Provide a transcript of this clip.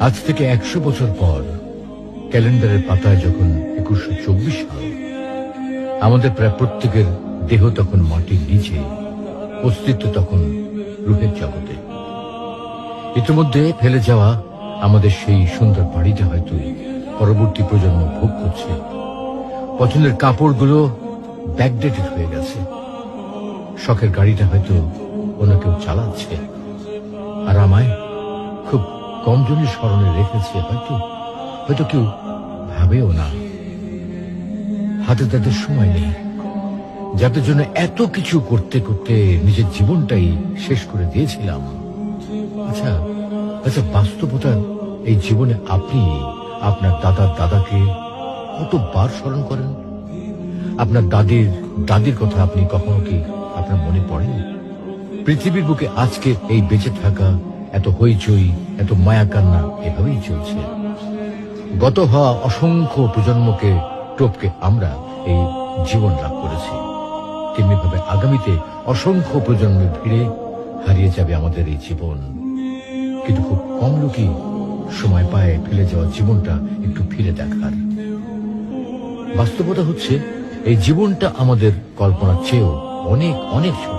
আজ থেকে 100 বছর পর ক্যালেন্ডারের পাতায় যখন 2124 সাল, আমাদের প্রায় প্রত্যেকের দেহ তখন মাটির নিচে, অস্তিত্ব তখন রূহের জগতে। ইতিমধ্যে ফেলে যাওয়া আমাদের সেই সুন্দর বাড়িটা হয়তো পরবর্তী প্রজন্ম ভোগ করছে। পছন্দের কাপড়গুলো ব্যাকডেটেড হয়ে গেছে। শখের গাড়িটা হয়তো অন্য কেউ চালাচ্ছে, আর আমায় খুব কম জনের স্মরণে রেখেছে হয়তো কেউ ভাবেও না। হাতে তাদের সময় নেই, যাদের জন্য এত কিছু করতে করতে নিজের জীবনটাই শেষ করে দিয়েছিলাম। আচ্ছা, বাস্তবতার এই জীবনে আপনি আপনার দাদাকে কতবার স্মরণ করেন? আপনার দাদির কথা আপনি কখনো কি আপনার মনে পড়ে? পৃথিবীর বুকে আজকে এই বেঁচে থাকা, এত হইচই, এত মায়া কান্না এভাবেই চলছে। গত হওয়া অসংখ্য প্রজন্মকে টপকে আমরা এই জীবন লাভ করেছি। তেমনিভাবে আগামীতে অসংখ্য প্রজন্মের ভিড়ে হারিয়ে যাবে আমাদের এই জীবন। কিন্তু খুব কম লোকই সময় পায় ফেলে যাওয়া জীবনটা একটু ফিরে দেখার। বাস্তবতা হচ্ছে এই জীবনটা আমাদের কল্পনার চেয়েও অনেক অনেক ছোট।